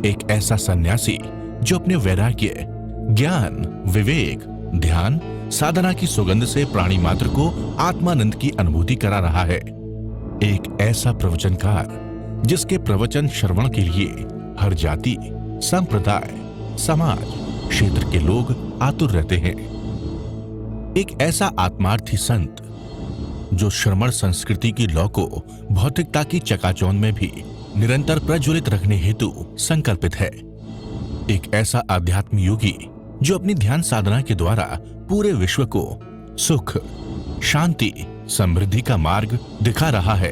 एक ऐसा सन्यासी जो अपने वैराग्य, ज्ञान, विवेक, ध्यान, साधना की सुगंध से प्राणी मात्र को आत्मानंद की अनुभूति करा रहा है। एक ऐसा प्रवचनकार जिसके प्रवचन श्रवण के लिए हर जाति, संप्रदाय, समाज, क्षेत्र के लोग आतुर रहते हैं। एक ऐसा आत्मार्थी संत जो श्रमण संस्कृति की लौ को भौतिकता की चकाचौंध में भी निरंतर प्रज्वलित रखने हेतु संकल्पित है। एक ऐसा आध्यात्म योगी जो अपनी ध्यान साधना के द्वारा पूरे विश्व को सुख, शांति, समृद्धि का मार्ग दिखा रहा है।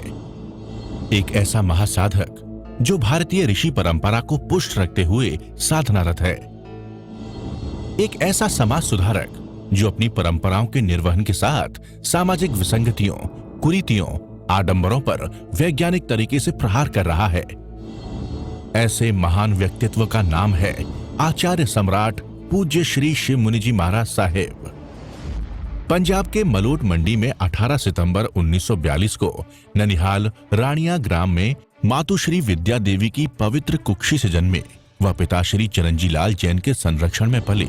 एक ऐसा महासाधक जो भारतीय ऋषि परंपरा को पुष्ट रखते हुए साधनारत है। एक ऐसा समाज सुधारक जो अपनी परंपराओं के निर्वहन के साथ सामाजिक विसंगतियों, कुरीतियों, आडंबरों पर वैज्ञानिक तरीके से प्रहार कर रहा है। ऐसे महान व्यक्तित्व का नाम है आचार्य सम्राट पूज्य श्री शिव मुनि जी महाराज साहेब। पंजाब के मलोट मंडी में 18 सितंबर 1942 को ननिहाल रानिया ग्राम में मातुश्री विद्या देवी की पवित्र कुक्षी से जन्मे व पिता श्री चिरंजी लाल जैन के संरक्षण में पले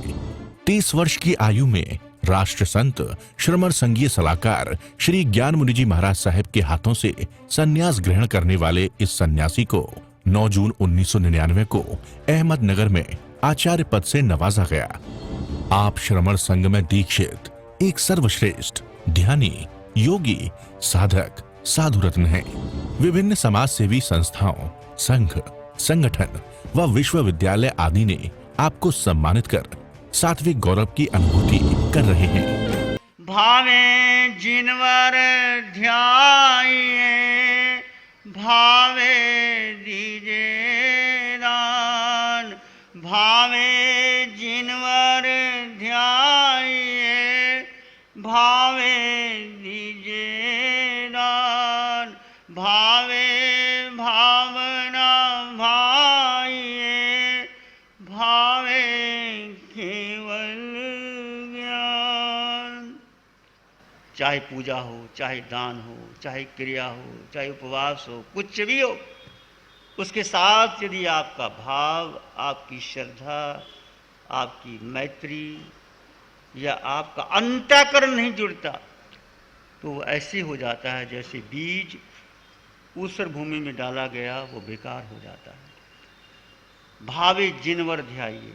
30 वर्ष की आयु में राष्ट्र संत श्रमण संघीय सलाहकार श्री ज्ञान मुनि जी महाराज साहेब के हाथों से संन्यास ग्रहण करने वाले इस सन्यासी को 9 जून 1999 को अहमदनगर में आचार्य पद से नवाजा गया। आप श्रमण संघ में दीक्षित एक सर्वश्रेष्ठ ध्यानी, योगी, साधक, साधु रत्न हैं। विभिन्न समाज सेवी संस्थाओं, संघ, संगठन व विश्वविद्यालय आदि ने आपको सम्मानित कर सात्विक गौरव की अनुभूति कर रहे हैं। भावे जिनवर ध्याये भावे दीजे दान, भावे जिनवर ध्याये भावे दीजे दान, भावे भावना भाइये भावे केवल ज्ञान। चाहे पूजा हो, चाहे दान हो, चाहे क्रिया हो, चाहे उपवास हो, कुछ भी हो, उसके साथ यदि आपका भाव, आपकी श्रद्धा, आपकी मैत्री या आपका अंतःकरण नहीं जुड़ता तो वो ऐसे हो जाता है जैसे बीज ऊसर भूमि में डाला गया, वो बेकार हो जाता है। भावे जिनवर ध्याइए,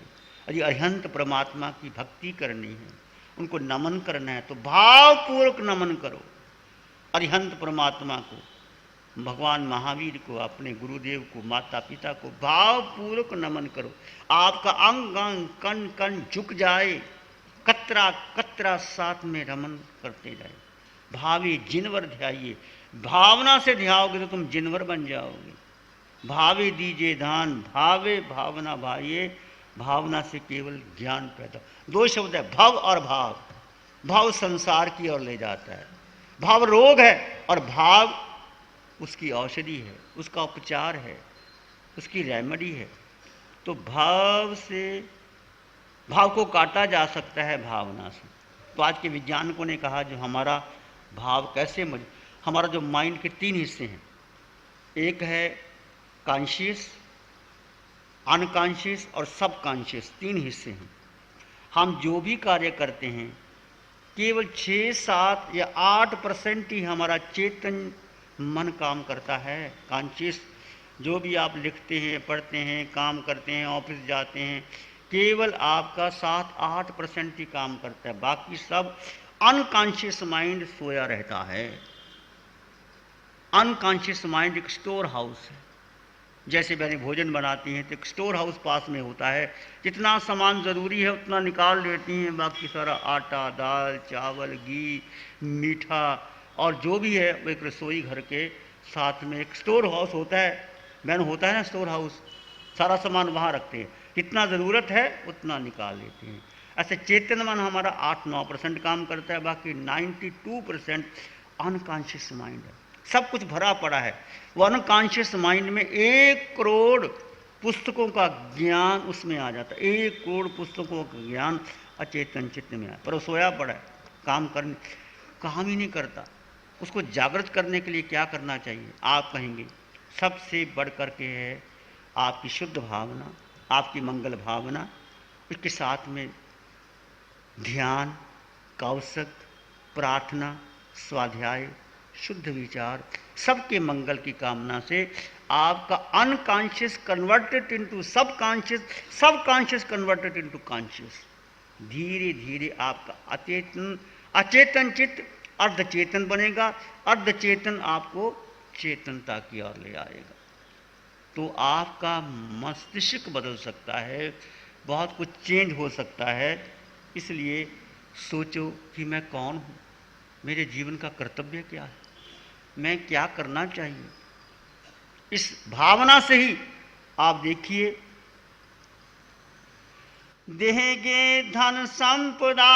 यदि अरिहंत परमात्मा की भक्ति करनी है, उनको नमन करना है तो भावपूर्वक नमन करो। अरिहंत परमात्मा को, भगवान महावीर को, अपने गुरुदेव को, माता पिता को भावपूर्वक नमन करो। आपका अंग अंग, कण कण झुक जाए, कतरा कतरा साथ में रमन करते जाए। भावे जिनवर ध्याइए, भावना से ध्याओगे तो तुम जिनवर बन जाओगे। भावे दीजिए दान, भावे भावना भाइये, भावना से केवल ज्ञान पैदा। 2 शब्द है, भव और भाव। भाव संसार की ओर ले जाता है, भाव रोग है और भाव उसकी औषधि है, उसका उपचार है, उसकी रेमेडी है। तो भाव से, भाव को काटा जा सकता है भावना से। तो आज के वैज्ञानिकों ने कहा जो हमारा भाव कैसे हमारा जो माइंड के 3 हिस्से हैं, एक है कॉन्शियस, अनकॉन्शियस और सबकॉन्शियस, 3 हिस्से हैं। हम जो भी कार्य करते हैं केवल 6, 7 या 8% ही हमारा चेतन मन काम करता है। कॉन्शियस जो भी आप लिखते हैं, पढ़ते हैं, काम करते हैं, ऑफिस जाते हैं, केवल आपका 7-8% ही काम करता है, बाकी सब अनकॉन्शियस माइंड सोया रहता है। अनकॉन्शियस माइंड एक स्टोर हाउस है। जैसे मैंने भोजन बनाती हैं तो एक स्टोर हाउस पास में होता है, जितना सामान ज़रूरी है उतना निकाल लेती हैं, बाकी सारा आटा, दाल, चावल, घी, मीठा और जो भी है वो एक रसोई घर के साथ में एक स्टोर हाउस होता है। मैन होता है ना स्टोर हाउस, सारा सामान वहाँ रखते हैं, जितना ज़रूरत है उतना निकाल लेते हैं। ऐसे चेतन मन हमारा 8-9% काम करता है, बाकी 92% अनकॉन्शियस माइंड है। सब कुछ भरा पड़ा है। वो अनकॉन्शियस माइंड में 1 करोड़ पुस्तकों का ज्ञान उसमें आ जाता है। 1 करोड़ पुस्तकों का ज्ञान अचेतन चित्त में आया, पर वो सोया पड़ा है, काम ही नहीं करता। उसको जागृत करने के लिए क्या करना चाहिए? आप कहेंगे सबसे बढ़ कर के है आपकी शुद्ध भावना, आपकी मंगल भावना, इसके साथ में ध्यान, कौशक, प्रार्थना, स्वाध्याय, शुद्ध विचार, सबके मंगल की कामना से आपका unconscious converted into subconscious, subconscious converted into conscious, धीरे धीरे आपका अचेतन चित्त अर्धचेतन बनेगा, अर्धचेतन आपको चेतनता की ओर ले आएगा। तो आपका मस्तिष्क बदल सकता है, बहुत कुछ चेंज हो सकता है। इसलिए सोचो कि मैं कौन हूँ, मेरे जीवन का कर्तव्य क्या है, मैं क्या करना चाहिए। इस भावना से ही आप देखिए, देहगे धन संपदा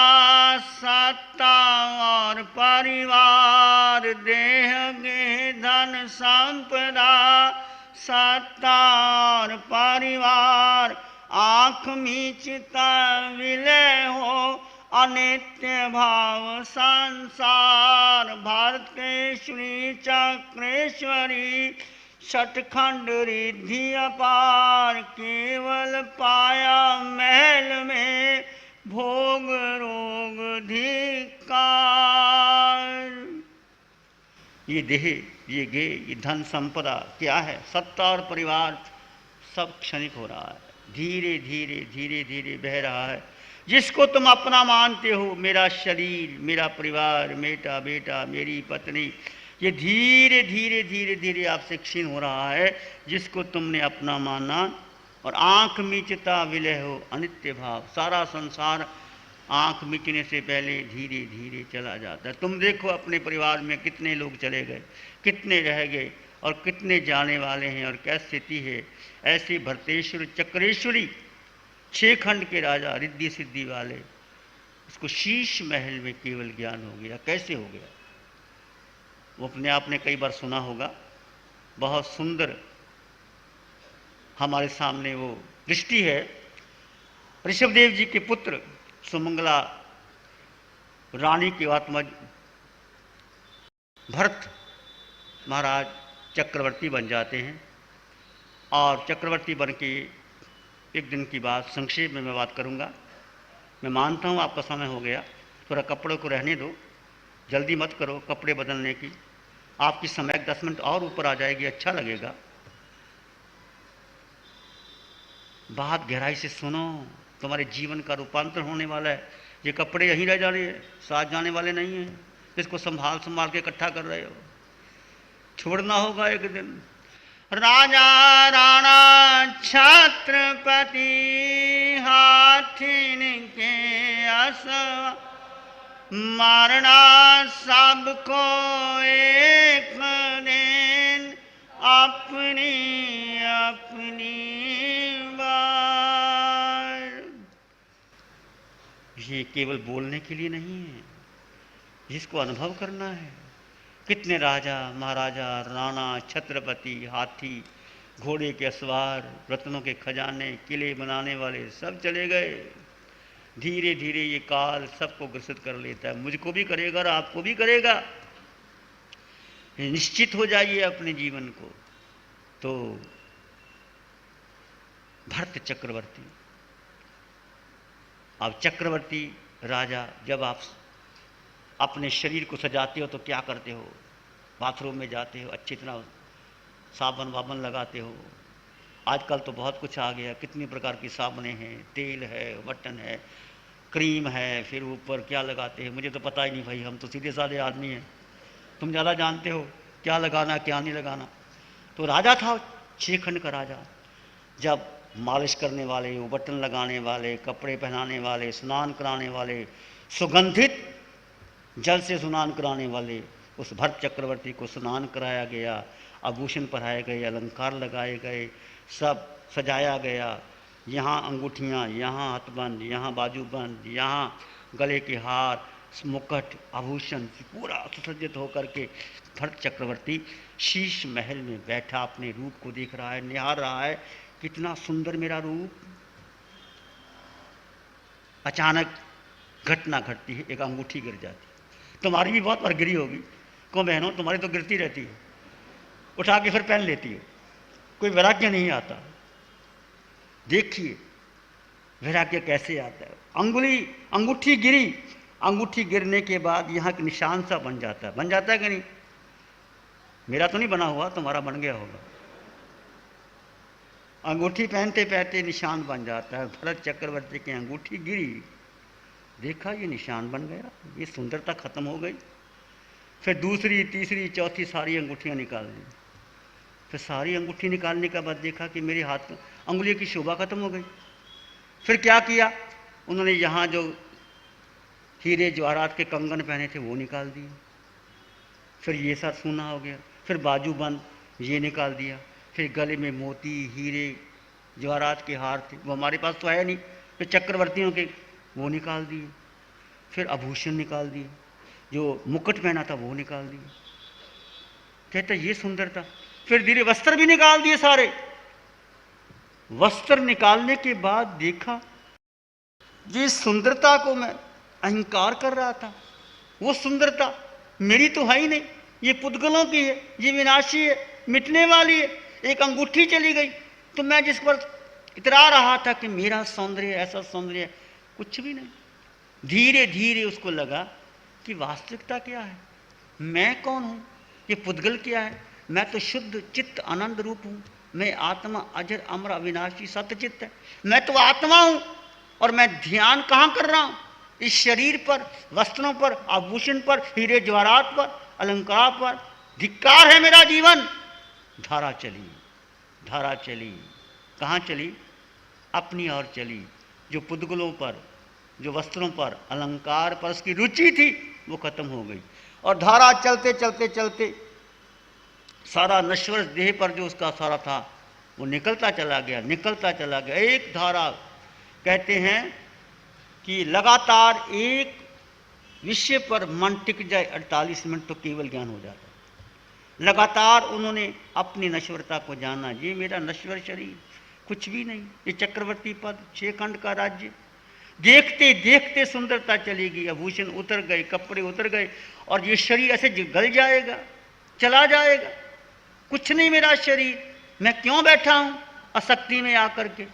सत्ता और परिवार, देहगे धन संपदा सत्ता और परिवार, आँख मीचता विलय हो अनित्य भाव संसार, भारतेश्वरी चक्रेश्वरी छठखंड रिद्धि अपार, केवल पाया महल में भोग रोग धिकार। ये देह, ये गे, ये धन संपदा क्या है, सत्ता और परिवार, सब क्षणिक हो रहा है, धीरे धीरे धीरे धीरे बह रहा है। जिसको तुम अपना मानते हो, मेरा शरीर, मेरा परिवार, बेटा बेटा, मेरी पत्नी, ये धीरे धीरे धीरे धीरे आपसे क्षीण हो रहा है, जिसको तुमने अपना माना। और आँख मीचता विलय हो अनित्य भाव, सारा संसार आँख मीचने से पहले धीरे धीरे चला जाता है। तुम देखो अपने परिवार में कितने लोग चले गए, कितने रह गए और कितने जाने वाले हैं, और क्या स्थिति है। ऐसे भरतेश्वर चक्रेश्वरी 6 खंड के राजा, रिद्धि सिद्धि वाले, उसको शीश महल में केवल ज्ञान हो गया। कैसे हो गया, वो अपने आप ने कई बार सुना होगा। बहुत सुंदर हमारे सामने वो दृष्टि है। ऋषभदेव जी के पुत्र सुमंगला रानी के आत्मज भरत महाराज चक्रवर्ती बन जाते हैं, और चक्रवर्ती बन के एक दिन की बात संक्षेप में मैं बात करूंगा। मैं मानता हूं आपका समय हो गया, थोड़ा कपड़ों को रहने दो, जल्दी मत करो कपड़े बदलने की, आपकी समय 10 मिनट और ऊपर आ जाएगी, अच्छा लगेगा। बात गहराई से सुनो, तुम्हारे जीवन का रूपांतर होने वाला है। ये कपड़े यहीं रह जाने, साथ जाने वाले नहीं हैं। इसको संभाल संभाल के इकट्ठा कर रहे हो, छोड़ना होगा एक दिन। राजा राणा छत्रपति हाथिन के असवा, मारना सबको एक दिन अपनी अपनी बार। ये केवल बोलने के लिए नहीं है, जिसको अनुभव करना है। कितने राजा महाराजा राणा छत्रपति हाथी घोड़े के असवार रत्नों के खजाने किले बनाने वाले सब चले गए। धीरे धीरे ये काल सबको ग्रसित कर लेता है, मुझको भी करेगा और आपको भी करेगा। निश्चित हो जाइए अपने जीवन को। तो भरत चक्रवर्ती, अब चक्रवर्ती राजा, जब आप अपने शरीर को सजाते हो तो क्या करते हो? बाथरूम में जाते हो, अच्छी तरह साबुन वाबन लगाते हो। आजकल तो बहुत कुछ आ गया, कितनी प्रकार की साबुनें हैं, तेल है, बटन है, क्रीम है, फिर ऊपर क्या लगाते हैं मुझे तो पता ही नहीं भाई, हम तो सीधे साधे आदमी हैं, तुम ज़्यादा जानते हो क्या लगाना क्या नहीं लगाना। तो राजा था 6 खंड का राजा, जब मालिश करने वाले, वो बटन लगाने वाले, कपड़े पहनाने वाले, स्नान कराने वाले, सुगंधित जल से स्नान कराने वाले, उस भरत चक्रवर्ती को स्नान कराया गया, आभूषण पहनाए गए, अलंकार लगाए गए, सब सजाया गया। यहाँ अंगूठियाँ, यहाँ हाथबंद, यहाँ बाजूबंद, यहाँ गले के हार, मुकुट, आभूषण, पूरा सुसज्जित होकर के भरत चक्रवर्ती शीश महल में बैठा अपने रूप को देख रहा है, निहार रहा है, कितना सुंदर मेरा रूप। अचानक घटना घटती है, एक अंगूठी गिर जाती है। तुम्हारी भी बहुत बार गिरी होगी, क्यों बहनों, तुम्हारी तो गिरती रहती है, उठा के फिर पहन लेती हो, कोई वैराग्य नहीं आता। देखिए वैराग्य कैसे आता है। अंगूठी गिरी, अंगूठी गिरने के बाद यहाँ के निशान सा बन जाता है कि नहीं? मेरा तो नहीं बना हुआ, तुम्हारा बन गया होगा। अंगूठी पहनते पहनते निशान बन जाता है। भरत चक्रवर्ती की अंगूठी गिरी, देखा ये निशान बन गया, ये सुंदरता खत्म हो गई। फिर दूसरी, तीसरी, चौथी सारी अंगूठियाँ निकाल ली। फिर सारी अंगूठी निकालने के बाद देखा कि मेरे हाथ अंगुली की शोभा खत्म हो गई। फिर क्या किया उन्होंने, यहाँ जो हीरे जवाहरात के कंगन पहने थे वो निकाल दिए। फिर ये सब सोना हो गया। फिर बाजूबंद ये निकाल दिया। फिर गले में मोती, हीरे जवाहरात के हार थे, वो हमारे पास तो है नहीं, फिर चक्रवर्तियों के वो निकाल दिए। फिर आभूषण निकाल दिए, जो मुकुट पहना था वो निकाल दिए। कहता ये सुंदरता। फिर धीरे वस्त्र भी निकाल दिए सारे। वस्त्र निकालने के बाद देखा जिस सुंदरता को मैं अहंकार कर रहा था, वो सुंदरता मेरी तो है ही नहीं, ये पुद्गलों की है, ये विनाशी है, मिटने वाली है। एक अंगूठी चली गई तो मैं जिस पर इतरा रहा था कि मेरा सौंदर्य ऐसा सौंदर्य है, कुछ भी नहीं। धीरे धीरे उसको लगा कि वास्तविकता क्या है, मैं कौन हूँ, ये पुद्गल क्या है। मैं तो शुद्ध चित्त आनंद रूप हूँ, मैं आत्मा अजर अमर अविनाशी सत्यचित्त है, मैं तो आत्मा हूँ। और मैं ध्यान कहाँ कर रहा हूँ, इस शरीर पर, वस्त्रों पर, आभूषण पर, हीरे जवाहरात पर, अलंकार पर। धिक्कार है मेरा जीवन। धारा चली, धारा चली, कहाँ चली? अपनी ओर चली। जो पुद्गलों पर, जो वस्त्रों पर, अलंकार पर उसकी रुचि थी वो खत्म हो गई। और धारा चलते चलते चलते सारा नश्वर देह पर जो उसका सारा था वो निकलता चला गया, निकलता चला गया। एक धारा, कहते हैं कि लगातार एक विषय पर मन टिक जाए 48 मिनट तो केवल ज्ञान हो जाता है। लगातार उन्होंने अपनी नश्वरता को जाना। ये मेरा नश्वर शरीर कुछ भी नहीं, ये चक्रवर्ती पद, 6 खंड का राज्य। देखते देखते सुंदरता चली गई, आभूषण उतर गए, कपड़े उतर गए, और ये शरीर ऐसे गल जाएगा, चला जाएगा। कुछ नहीं मेरा शरीर, मैं क्यों बैठा हूं आसक्ति में आकर के।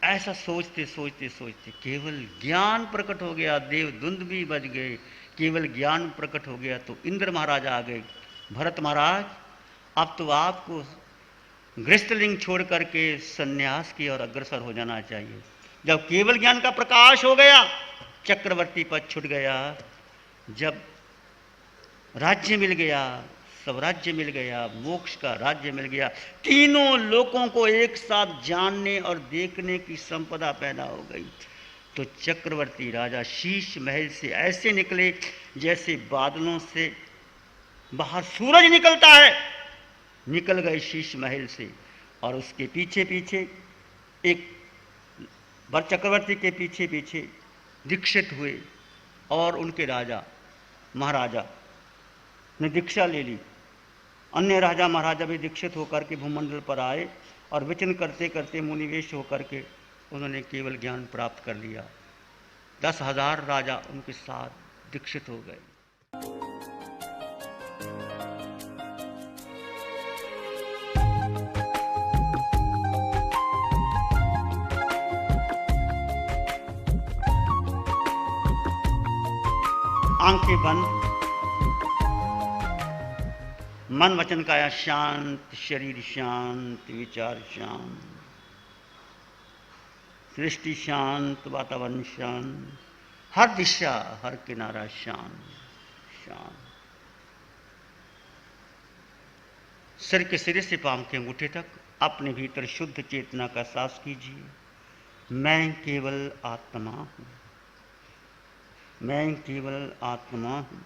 ऐसा सोचते सोचते सोचते केवल ज्ञान प्रकट हो गया। देव धुंध भी बज गए, केवल ज्ञान प्रकट हो गया तो इंद्र महाराज आ गए। भरत महाराज, अब तो आपको गृहस्थलिंग छोड़ करके सन्यास की ओर अग्रसर हो जाना चाहिए। जब केवल ज्ञान का प्रकाश हो गया, चक्रवर्ती पद छूट गया, जब राज्य मिल गया, स्वराज्य मिल गया, मोक्ष का राज्य मिल गया, तीनों लोकों को एक साथ जानने और देखने की संपदा पैदा हो गई, तो चक्रवर्ती राजा शीश महल से ऐसे निकले जैसे बादलों से बाहर सूरज निकलता है। निकल गए शीश महल से, और उसके पीछे पीछे एक वर चक्रवर्ती के पीछे पीछे दीक्षित हुए, और उनके राजा महाराजा ने दीक्षा ले ली। अन्य राजा महाराजा भी दीक्षित होकर के भूमंडल पर आए, और विचरण करते करते मुनिवेश होकर के उन्होंने केवल ज्ञान प्राप्त कर लिया। 10,000 राजा उनके साथ दीक्षित हो गए। आंखें बंद, मन वचन काया शांत, शरीर शांत, विचार शांत, सृष्टि शांत, वातावरण शांत, हर दिशा हर किनारा शांत शांत। सिर के सिरे से पांव के अंगूठे तक अपने भीतर शुद्ध चेतना का एहसास कीजिए। मैं केवल आत्मा हूं, मैं केवल आत्मा हूं।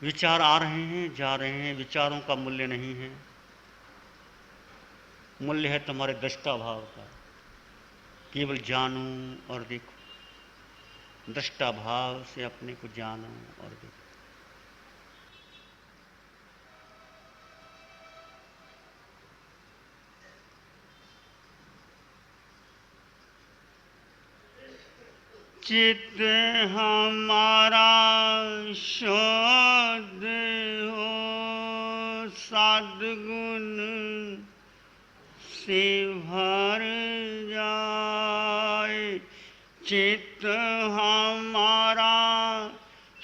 विचार आ रहे हैं, जा रहे हैं, विचारों का मूल्य नहीं है, मूल्य है तुम्हारे दृष्टा भाव का। केवल जानो और देखो, दृष्टा भाव से अपने को जानो और देखो। चित्त हमारा शुद्ध हो, साधु सद्गुण से भर जाए, चित्त हमारा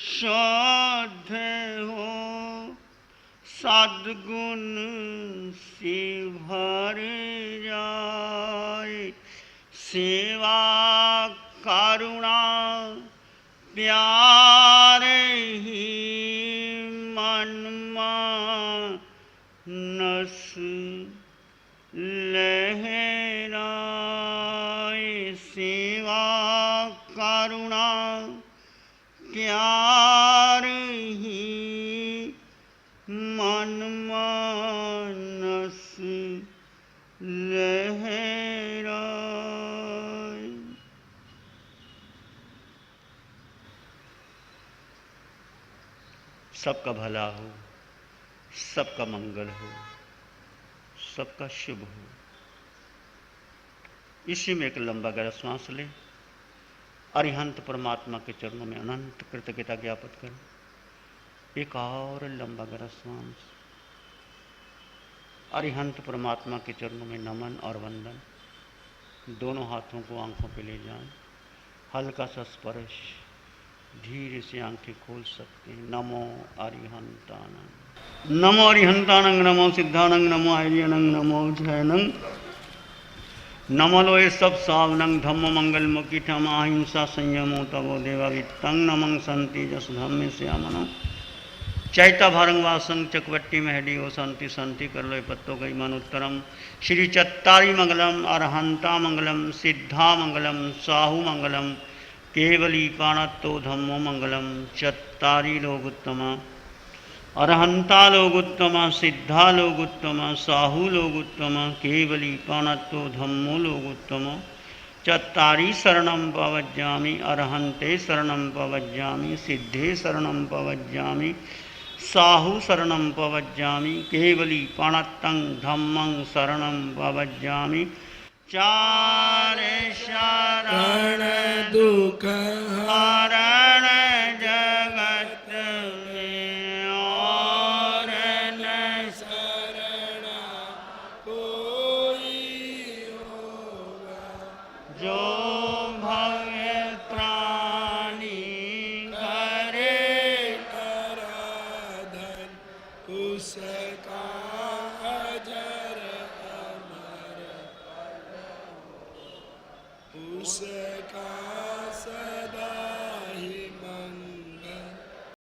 शुद्ध हो, सद्गुण से भर जाए। सेवा करुणा प्यार ही मन मानस लहराए। सेवा करुणा प्यार ही मन मानस लहराए। सबका भला हो, सबका मंगल हो, सबका शुभ हो। इसी में एक लंबा गहरा श्वास ले, अरिहंत परमात्मा के चरणों में अनंत कृतज्ञता ज्ञापित करें। एक और लंबा गहरा श्वास, अरिहंत परमात्मा के चरणों में नमन और वंदन। दोनों हाथों को आंखों पे ले जाएं, हल्का सा स्पर्श, धीरे से आंखें खोल सकते हैं। नमो अरिहंतानंग, नमो अरिहंतानंग, नमो सिद्धानंग, नमो आर्यनंग, नमो जयनंग, नमो लोए सब सावनंग, धम्म मंगल मुखी ठम अहिंसा संयमो तवो देवावित्तंग, नमं संति जस धम्मे श्यामनो चैता भारंग वासंग चकवट्टी महडी ओ शांति शांति कर लो पत्तो गई मन उत्तरम। श्री चत्तारी मंगलम, अरहंता मंगलम, सिद्धा मंगलम, साहू मंगलम, केवली पाणत्तो धम्मो मंगलम। चत्तारी लोग उत्तमा, अरहंता लोग उत्तमा, सिद्धा लोग उत्तमा, साहू लोग उत्तमा, केवली पाणत्तो धम्मो लोग उत्तमा। चत्तारी शरणं पवज्जामि, अरहंते शरणं पवज्जामि, सिद्धे शरणं पवज्जामि, साहू शरणं पवज्जामि, केवली पाणत्तं धम्मं शरणं पवज्जामि। चार शरण दुख हरण जगत में, और न शरण कोई होगा। जो भव्य प्राणी करे धन उसका अजर अमर, उसका